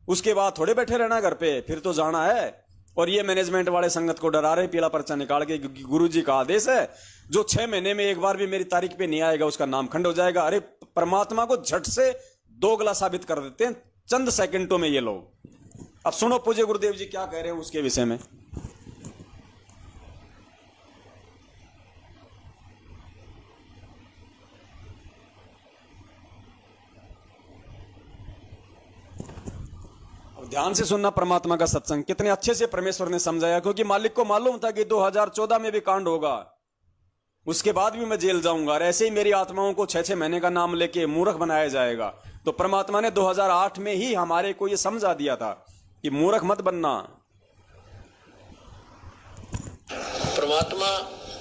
Speaker 1: उसके बाद थोड़े बैठे रहना घर पे, फिर तो जाना है। और ये मैनेजमेंट वाले संगत को डरा रहे पीला पर्चा निकाल के, क्योंकि गुरुजी का आदेश है जो 6 महीने में एक बार भी मेरी तारीख पे नहीं आएगा उसका नाम खंड हो जाएगा। अरे परमात्मा को झट से दोगला साबित कर देते हैं चंद सेकंडों में ये लोग। अब सुनो पूज्य गुरुदेव जी क्या कह रहे हैं उसके विषय में। ध्यान से सुनना परमात्मा का सत्संग, कितने अच्छे से परमेश्वर ने समझाया। क्योंकि मालिक को मालूम था कि 2014 में भी कांड होगा, उसके बाद भी मैं जेल जाऊंगा, और ऐसे ही मेरी आत्माओं को 6-6 महीने का नाम लेके मूर्ख बनाया जाएगा। तो परमात्मा ने 2008 में ही हमारे को यह समझा दिया था कि मूर्ख मत बनना।
Speaker 2: परमात्मा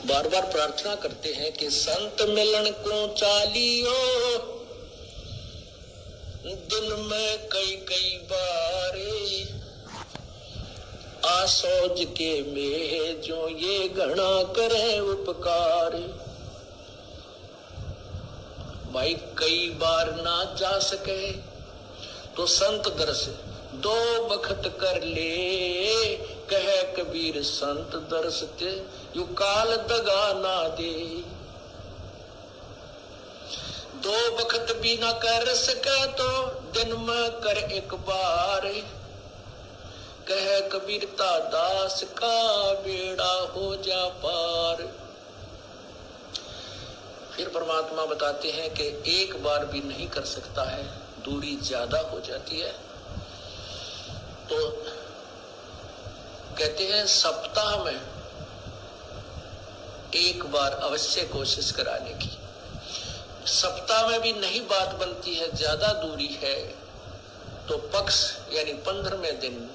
Speaker 2: बार बार प्रार्थना करते हैं कि संत मिलन को चालियो, दिन में कई बारे आसोज के में जो ये घना करे उपकार। भाई कई बार ना जा सके तो संत दर्श 2 बखत कर ले, कह कबीर संत दर्श ते यू काल दगा ना दे। 2 बखत भी ना कर सके तो दिन में कर एक बार, कह कबीरता दास का बेड़ा हो जा पार। फिर परमात्मा बताते हैं कि एक बार भी नहीं कर सकता है, दूरी ज्यादा हो जाती है। तो कहते हैं सप्ताह में एक बार अवश्य कोशिश कराने की। सप्ताह में भी नहीं बात बनती है, ज्यादा दूरी है, तो पक्ष यानी 15वें दिन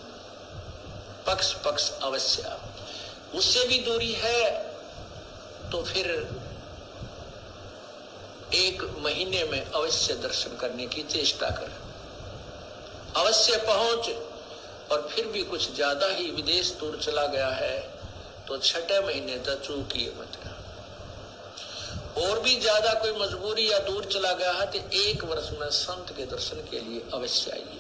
Speaker 2: पक्ष अवश्य। उससे भी दूरी है तो फिर 1 महीने में अवश्य दर्शन करने की चेष्टा कर, अवश्य पहुंच। और फिर भी कुछ ज्यादा ही विदेश दूर चला गया है तो 6 महीने तक चूकिए मत। और भी ज्यादा कोई मजबूरी या दूर चला गया है तो 1 वर्ष में संत के दर्शन के लिए अवश्य आइए।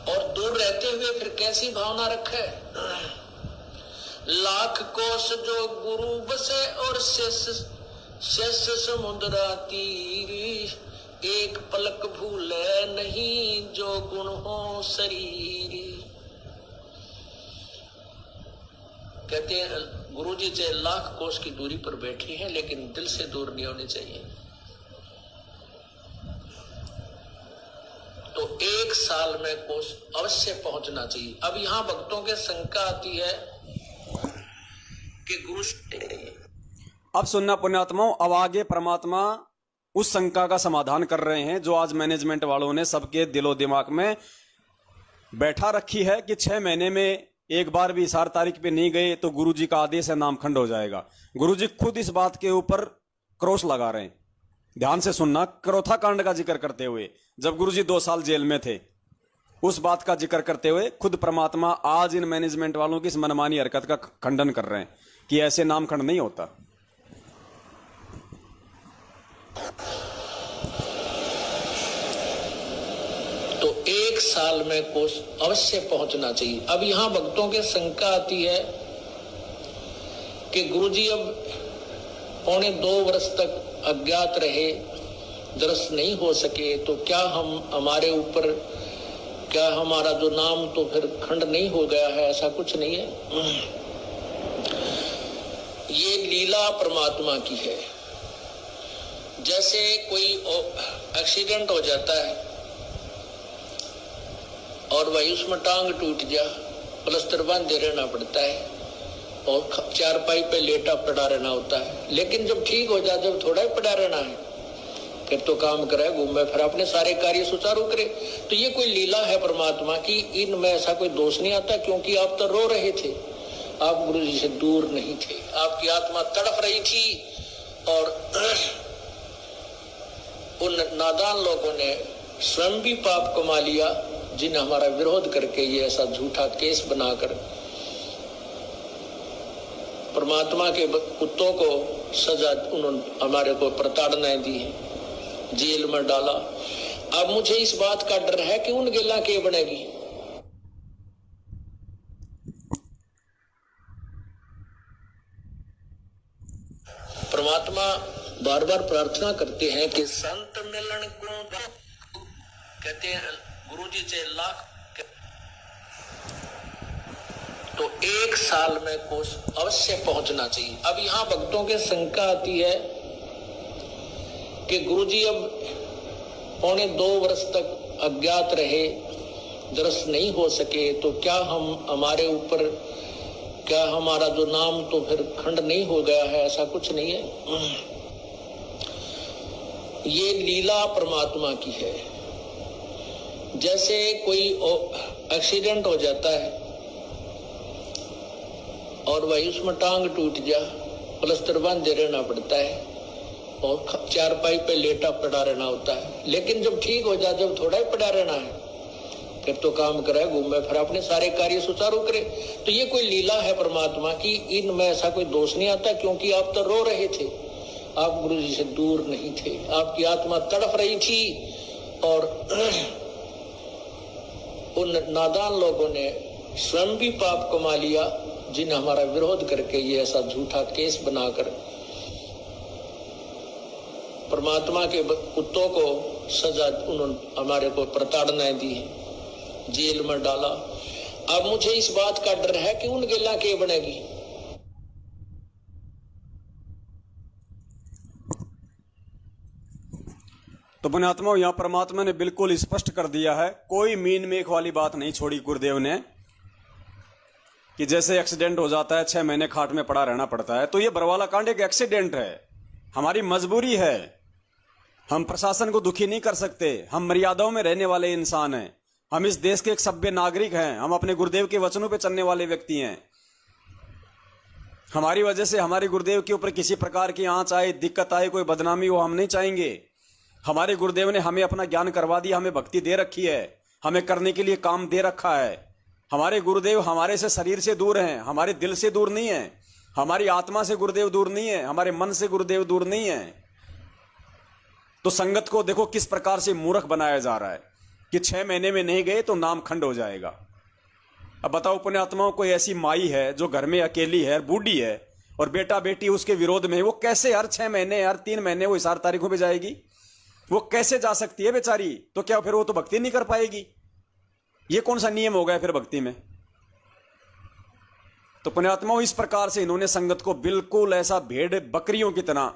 Speaker 2: और दूर रहते हुए फिर कैसी भावना रखे? लाख कोस जो गुरु बसे और शेष समुद्रा तीर, एक पलक भूले नहीं जो गुण हो शरीर। कहते हैं गुरुजी चाहे लाख कोस की दूरी पर बैठी हैं लेकिन दिल से दूर नहीं होनी चाहिए। तो 1 साल में कोस अवश्य पहुंचना चाहिए। अब यहाँ भक्तों के शंका आती है कि गुरु।
Speaker 1: अब सुनना पुण्यात्माओं, अब आगे परमात्मा उस शंका का समाधान कर रहे हैं जो आज मैनेजमेंट वालों ने सबके दिलो दिमाग में बैठा रखी है कि 6 महीने में एक बार भी हिसार तारीख पे नहीं गए तो गुरुजी का आदेश है नाम खंड हो जाएगा। गुरुजी खुद इस बात के ऊपर क्रॉस लगा रहे हैं। ध्यान से सुनना, करोथा कांड का जिक्र करते हुए जब गुरुजी 2 साल जेल में थे, उस बात का जिक्र करते हुए खुद परमात्मा आज इन मैनेजमेंट वालों की इस मनमानी हरकत का खंडन कर रहे हैं कि ऐसे नाम खंड नहीं होता।
Speaker 2: तो 1 साल में कोस अवश्य पहुंचना चाहिए। अब यहाँ भक्तों के शंका आती है कि गुरुजी अब 1.25 वर्ष तक अज्ञात रहे, दर्श नहीं हो सके, तो क्या हमारे ऊपर क्या हमारा जो नाम तो फिर खंड नहीं हो गया है? ऐसा कुछ नहीं है। ये लीला परमात्मा की है। जैसे कोई एक्सीडेंट हो जाता है और वही उसमें टांग टूट गया, प्लास्टर बांधे रहना पड़ता है और चारपाई पे लेटा पड़ा रहना होता है। लेकिन जब ठीक हो जाए, जब थोड़ा ही पड़ा रहना है, फिर तो काम करे, घूमे, फिर अपने सारे कार्य सुचारू करे। तो ये कोई लीला है परमात्मा की, इनमें ऐसा कोई दोष नहीं आता। क्योंकि आप तो रो रहे थे, आप गुरु जी से दूर नहीं थे, आपकी आत्मा तड़प रही थी और उन नादान लोगों ने स्वयं भी पाप कमा लिया, जिन्हें हमारा विरोध करके ये ऐसा झूठा केस बनाकर परमात्मा के कुत्तों को सजा उन्होंने हमारे को प्रताड़नाएं दी है, जेल में डाला। अब मुझे इस बात का डर है कि उन गिला के बनेगी। परमात्मा बार बार प्रार्थना करते हैं कि संत मिलन को, कहते हैं गुरु जी से लाख, तो 1 साल में कोष अवश्य पहुंचना चाहिए। अब यहाँ भक्तों के शंका आती है कि गुरु जी अब 1.25 वर्ष तक अज्ञात रहे, दर्शन नहीं हो सके, तो क्या हम हमारे ऊपर, क्या हमारा जो नाम तो फिर खंड नहीं हो गया है? ऐसा कुछ नहीं है। ये लीला परमात्मा की है। जैसे कोई एक्सीडेंट हो जाता है और भाई उसमें टांग टूट जा, प्लास्टर बांधे रहना पड़ता है और चारपाई पे लेटा पड़ा रहना होता है। लेकिन जब ठीक हो जाए, जब थोड़ा ही पड़ा रहना है, फिर तो काम करे, घूमे, फिर अपने सारे कार्य सुचारू करे। तो ये कोई लीला है परमात्मा की, इनमें ऐसा कोई दोष नहीं आता। क्योंकि आप तो रो रहे थे, आप गुरु जी से दूर नहीं थे, आपकी आत्मा तड़प रही थी। और उन नादान लोगों ने स्वयं भी पाप कमा लिया, जिन्हें हमारा विरोध करके ये ऐसा झूठा केस बनाकर परमात्मा के कुत्तों को सजा उन्होंने हमारे को प्रताड़नाएं दी है, जेल में डाला। अब मुझे इस बात का डर है कि उन गिला के बनेगी।
Speaker 1: तो पुण्यात्माओं, यहां परमात्मा ने बिल्कुल स्पष्ट कर दिया है, कोई मीन मेख वाली बात नहीं छोड़ी गुरुदेव ने कि जैसे एक्सीडेंट हो जाता है 6 महीने खाट में पड़ा रहना पड़ता है। तो ये बरवाला कांड एक एक्सीडेंट है, हमारी मजबूरी है। हम प्रशासन को दुखी नहीं कर सकते, हम मर्यादाओं में रहने वाले इंसान हैं, हम इस देश के एक सभ्य नागरिक हैं, हम अपने गुरुदेव के वचनों पे चलने वाले व्यक्ति हैं। हमारी वजह से हमारे गुरुदेव के ऊपर किसी प्रकार की आंच आए, दिक्कत आए, कोई बदनामी हो, हम नहीं चाहेंगे। हमारे गुरुदेव ने हमें अपना ज्ञान करवा दिया, हमें भक्ति दे रखी है, हमें करने के लिए काम दे रखा है। हमारे गुरुदेव हमारे से शरीर से दूर हैं, हमारे दिल से दूर नहीं है, हमारी आत्मा से गुरुदेव दूर नहीं है, हमारे मन से गुरुदेव दूर नहीं है। तो संगत को देखो किस प्रकार से मूर्ख बनाया जा रहा है कि 6 महीने में नहीं गए तो नाम खंड हो जाएगा। अब बताओ पुण्यात्माओं, कोई ऐसी माई है जो घर में अकेली है, बूढ़ी है, और बेटा बेटी उसके विरोध में, वो कैसे हर 6 महीने, हर 3 महीने वो 4 तारीखों पे जाएगी? वो कैसे जा सकती है बेचारी? तो क्या फिर वो तो भक्ति नहीं कर पाएगी? ये कौन सा नियम हो गया फिर भक्ति में? तो पुण्यात्माओं, इस प्रकार से इन्होंने संगत को बिल्कुल ऐसा भेड़ बकरियों की तरह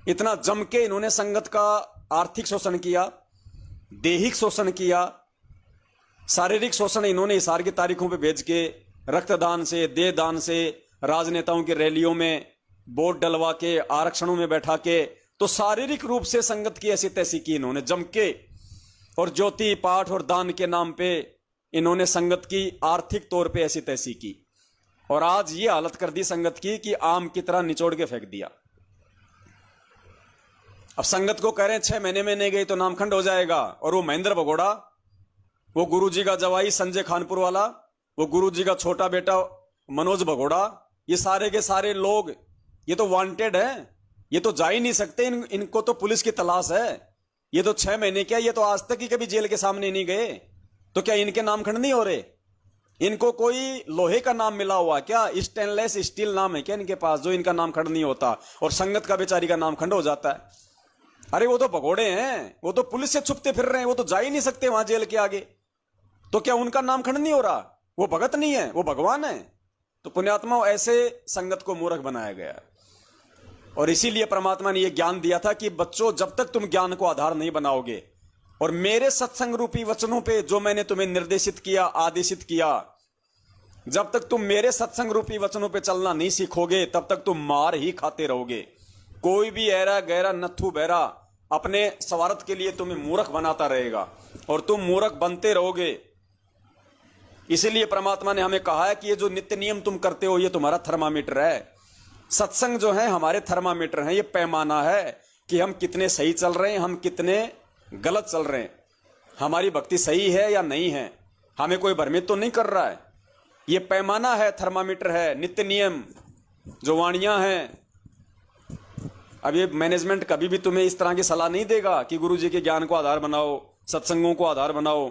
Speaker 1: इतना जम के इन्होंने संगत का आर्थिक शोषण किया, दैहिक शोषण किया, शारीरिक शोषण इन्होंने हिसार की तारीखों पे भेज के, रक्तदान से, देह दान से, राजनेताओं की रैलियों में वोट डलवा के, आरक्षणों में बैठा के, तो शारीरिक रूप से संगत की ऐसी तैसी की इन्होंने जम के। और ज्योति पाठ और दान के नाम पे इन्होंने संगत की आर्थिक तौर पे ऐसी तैसी की, और आज ये हालत कर दी संगत की कि आम की तरह निचोड़ के फेंक दिया। अब संगत को कह रहे हैं 6 महीने में नहीं गई तो नामखंड हो जाएगा, और वो महेंद्र भगोड़ा, वो गुरुजी का जवाई संजय खानपुर वाला, वो गुरुजी का छोटा बेटा मनोज भगोड़ा, ये सारे के सारे लोग ये तो वांटेड है, ये तो जा ही नहीं सकते, इनको तो पुलिस की तलाश है। ये तो 6 महीने क्या, ये तो आज तक ही कभी जेल के सामने नहीं गए, तो क्या इनके नामखंड नहीं हो रहे? इनको कोई लोहे का नाम मिला हुआ क्या? स्टेनलेस स्टील नाम है क्या इनके पास, जो इनका नामखंड नहीं होता और संगत का बेचारी का नामखंड हो जाता है? अरे वो तो भगोड़े हैं, वो तो पुलिस से छुपते फिर रहे हैं, वो तो जा ही नहीं सकते वहां जेल के आगे, तो क्या उनका नामखंड नहीं हो रहा? वो भगत नहीं है, वो भगवान है। तो पुण्यात्माओं, ऐसे संगत को मूर्ख बनाया गया है। और इसीलिए परमात्मा ने यह ज्ञान दिया था कि बच्चों, जब तक तुम ज्ञान को आधार नहीं बनाओगे और मेरे सत्संग रूपी वचनों पे जो मैंने तुम्हें निर्देशित किया, आदेशित किया, जब तक तुम मेरे सत्संग रूपी वचनों पे चलना नहीं सीखोगे, तब तक तुम मार ही खाते रहोगे। कोई भी ऐरा गहरा नत्थु बहरा अपने स्वार्थ के लिए तुम्हें मूर्ख बनाता रहेगा और तुम मूर्ख बनते रहोगे। इसीलिए परमात्मा ने हमें कहा है कि ये जो नित्य नियम तुम करते हो, ये तुम्हारा थर्मामीटर है। सत्संग जो है हमारे थर्मामीटर हैं, ये पैमाना है कि हम कितने सही चल रहे हैं, हम कितने गलत चल रहे हैं, हमारी भक्ति सही है या नहीं है, हमें कोई भ्रमित तो नहीं कर रहा है। ये पैमाना है, थर्मामीटर है, नित्य नियम जो वाणियां हैं। अब ये मैनेजमेंट कभी भी तुम्हें इस तरह की सलाह नहीं देगा कि गुरु जी के ज्ञान को आधार बनाओ, सत्संगों को आधार बनाओ।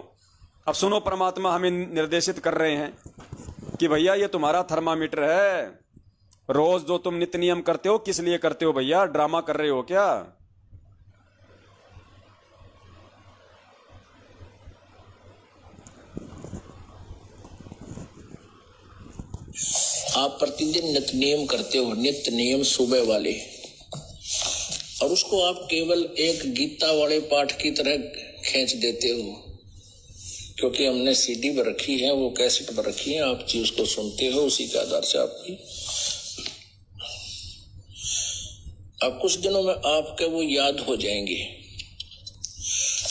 Speaker 1: अब सुनो, परमात्मा हमें निर्देशित कर रहे हैं कि भैया ये तुम्हारा थर्मामीटर है। रोज जो तुम नित्य नियम करते हो, किस लिए करते हो भैया? ड्रामा कर रहे हो क्या?
Speaker 2: आप प्रतिदिन नित्य नियम करते हो, नित्य नियम सुबह वाले, और उसको आप केवल एक गीता वाले पाठ की तरह खींच देते हो, क्योंकि हमने सीडी पर रखी है, वो कैसेट पर रखी है, आप जी उसको सुनते हो, उसी के आधार से आपकी अब कुछ दिनों में आपके वो याद हो जाएंगे।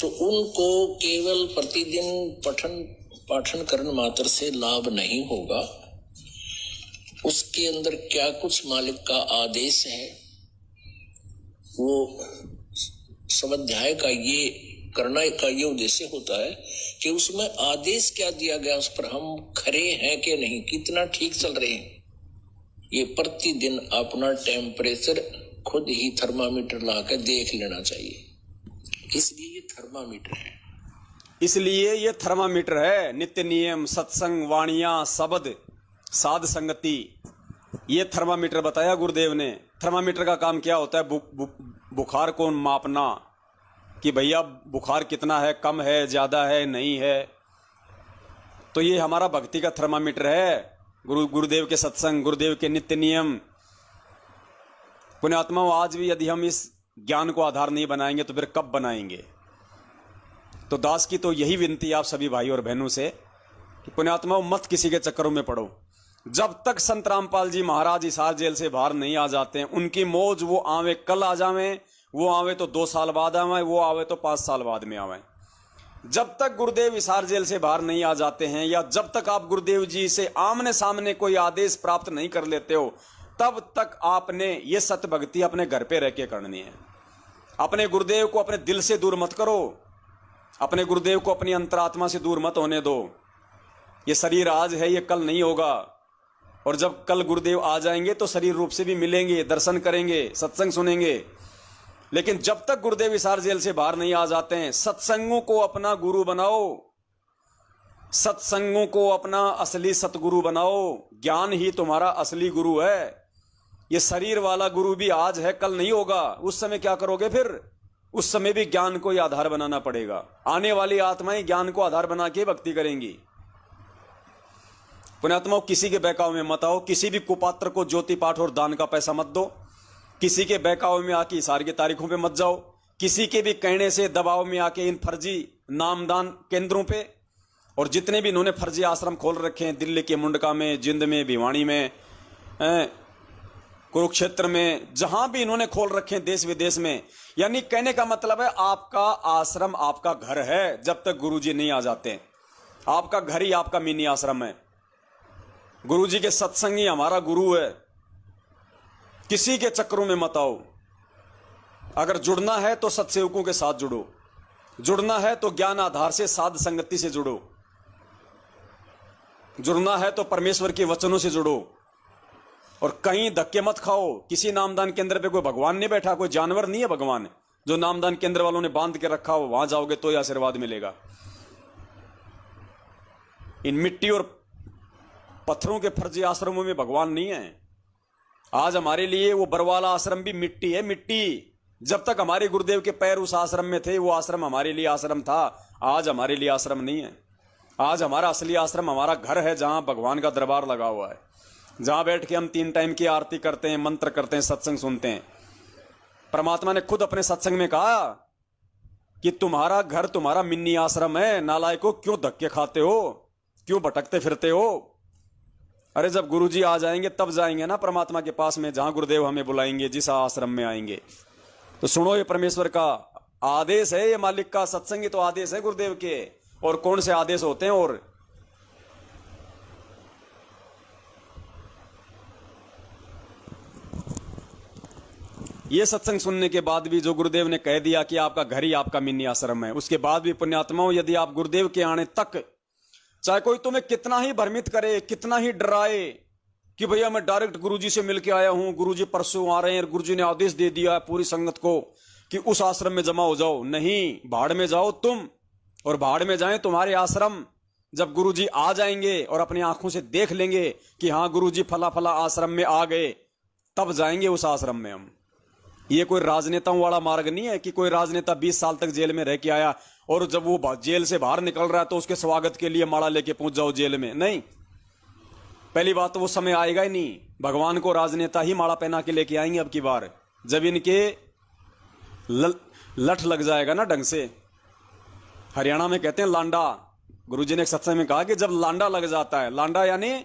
Speaker 2: तो उनको केवल प्रतिदिन पाठन करने मात्र से लाभ नहीं होगा। उसके अंदर क्या कुछ मालिक का आदेश है, वो स्वाध्याय का ये करना का ये उद्देश्य होता है कि उसमें आदेश क्या दिया गया, उस पर हम खरे हैं कि नहीं, कितना ठीक चल रहे हैं। ये प्रतिदिन अपना टेम्परेचर खुद ही थर्मामीटर लाकर देख लेना चाहिए। इसलिए ये थर्मामीटर है।
Speaker 1: इसलिए ये थर्मामीटर है। नित्य नियम, सत्संग, वाणियां, शब्द, साध संगति, ये थर्मामीटर बताया गुरुदेव ने। थर्मामीटर का काम क्या होता है? बुखार को मापना कि भैया बुखार कितना है, कम है, ज्यादा है, नहीं है। तो ये हमारा भक्ति का थर्मामीटर है। गुरुदेव के सत्संग, गुरुदेव के नित्य नियम। पुण्यात्माओं, आज भी यदि हम इस ज्ञान को आधार नहीं बनाएंगे तो फिर कब बनाएंगे? तो दास की तो यही विनती आप सभी भाई और बहनों से कि पुण्यात्माओं, मत किसी के चक्करों में पड़ो। जब तक संत रामपाल जी महाराज हिसार जेल से बाहर नहीं आ जाते हैं, उनकी मौज, वो आवे कल आ जावे, वो आवे तो 2 साल बाद आवे, वो आवे तो 5 साल बाद में आवे। जब तक गुरुदेव हिसार जेल से बाहर नहीं आ जाते हैं, या जब तक आप गुरुदेव जी से आमने सामने कोई आदेश प्राप्त नहीं कर लेते हो, तब तक आपने ये सत्य भक्ति अपने घर पे रह के करनी है। अपने गुरुदेव को अपने दिल से दूर मत करो, अपने गुरुदेव को अपनी अंतरात्मा से दूर मत होने दो। ये शरीर आज है, ये कल नहीं होगा। और जब कल गुरुदेव आ जाएंगे तो शरीर रूप से भी मिलेंगे, दर्शन करेंगे, सत्संग सुनेंगे। लेकिन जब तक गुरुदेव हिसार जेल से बाहर नहीं आ जाते हैं, सत्संगों को अपना गुरु बनाओ, सत्संगों को अपना असली सतगुरु बनाओ। ज्ञान ही तुम्हारा असली गुरु है। ये शरीर वाला गुरु भी आज है, कल नहीं होगा। उस समय क्या करोगे फिर? उस समय भी ज्ञान को ही आधार बनाना पड़ेगा। आने वाली आत्माएं ज्ञान को आधार बना के भक्ति करेंगी। पुण्यात्माओं, किसी के बहकाव में मत आओ। किसी भी कुपात्र को ज्योति पाठ और दान का पैसा मत दो। किसी के बहकाव में आके हिसार की तारीखों पे मत जाओ। किसी के भी कहने से दबाव में आके इन फर्जी नामदान केंद्रों पे, और जितने भी इन्होंने फर्जी आश्रम खोल रखे हैं, दिल्ली के मुंडका में, जिंद में, भिवानी में, कुरुक्षेत्र में, जहां भी इन्होंने खोल रखे हैं देश विदेश में, यानी कहने का मतलब है आपका आश्रम आपका घर है जब तक गुरुजी नहीं आ जाते। आपका घर ही आपका मिनी आश्रम है। गुरुजी के सत्संग ही हमारा गुरु है। किसी के चक्करों में मत आओ। अगर जुड़ना है तो सत्सेवकों के साथ जुड़ो, जुड़ना है तो ज्ञान आधार से साध संगति से जुड़ो, जुड़ना है तो परमेश्वर के वचनों से जुड़ो। और कहीं धक्के मत खाओ। किसी नामदान केंद्र पे कोई भगवान नहीं बैठा, कोई जानवर नहीं है भगवान जो नामदान केंद्र वालों ने बांध के रखा हो। वहां जाओगे तो ही आशीर्वाद मिलेगा। इन मिट्टी और पत्थरों के फर्जी आश्रमों में भगवान नहीं है। आज हमारे लिए वो बरवाला आश्रम भी मिट्टी है, मिट्टी। जब तक हमारे गुरुदेव के पैर उस आश्रम में थे, वो आश्रम हमारे लिए आश्रम था। आज हमारे लिए आश्रम नहीं है। आज हमारा असली आश्रम हमारा घर है, जहां भगवान का दरबार लगा हुआ है, जहां बैठ के हम 3 टाइम की आरती करते हैं, मंत्र करते हैं, सत्संग सुनते हैं। परमात्मा ने खुद अपने सत्संग में कहा कि तुम्हारा घर तुम्हारा मिनी आश्रम है। नालायकों, क्यों धक्के खाते हो, क्यों भटकते फिरते हो? अरे जब गुरुजी आ जाएंगे तब जाएंगे ना परमात्मा के पास में, जहां गुरुदेव हमें बुलाएंगे, जिस आश्रम में आएंगे। तो सुनो, ये परमेश्वर का आदेश है, ये मालिक का सत्संग ही तो आदेश है गुरुदेव के। और कौन से आदेश होते हैं? और ये सत्संग सुनने के बाद भी जो गुरुदेव ने कह दिया कि आपका घर ही आपका मिनी आश्रम है, उसके बाद भी पुण्यात्माओं, यदि आप गुरुदेव के आने तक चाहे कोई तुम्हें कितना ही भ्रमित करे, कितना ही डराए कि भैया मैं डायरेक्ट गुरुजी से मिलके आया हूं, गुरुजी परसों आ रहे हैं, गुरुजी ने आदेश दे दिया है पूरी संगत को कि उस आश्रम में जमा हो जाओ, नहीं, भाड़ में जाओ तुम, और भाड़ में जाएं तुम्हारे आश्रम। जब गुरुजी आ जाएंगे और अपनी आंखों से देख लेंगे कि हाँ गुरुजी फला फला आश्रम में आ गए, तब जाएंगे उस आश्रम में हम। ये कोई राजनेताओं वाला मार्ग नहीं है कि कोई राजनेता 20 साल तक जेल में रह के आया और जब वो जेल से बाहर निकल रहा है तो उसके स्वागत के लिए माला लेके पहुंच जाओ जेल में। नहीं, पहली बात तो वो समय आएगा ही नहीं। भगवान को राजनेता ही माला पहना के लेके आएंगे अब की बार, जब इनके लठ लग जाएगा ना ढंग से। हरियाणा में कहते हैं लांडा। गुरुजी ने एक सत्संग में कहा कि जब लांडा लग जाता है, लांडा यानी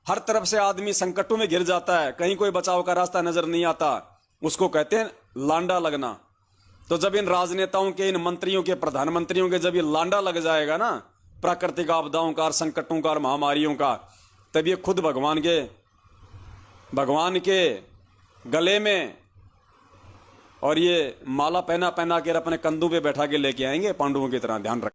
Speaker 1: हर तरफ से आदमी संकटों में घिर जाता है, कहीं कोई बचाव का रास्ता नजर नहीं आता, उसको कहते हैं लांडा लगना। तो जब इन राजनेताओं के, इन मंत्रियों के, प्रधानमंत्रियों के जब ये लांडा लग जाएगा ना प्राकृतिक आपदाओं का, संकटों का और महामारियों का, तब ये खुद भगवान के गले में और ये माला पहना पहना कर अपने कंधों पे बैठा के लेके आएंगे पांडवों की तरह। ध्यान रख।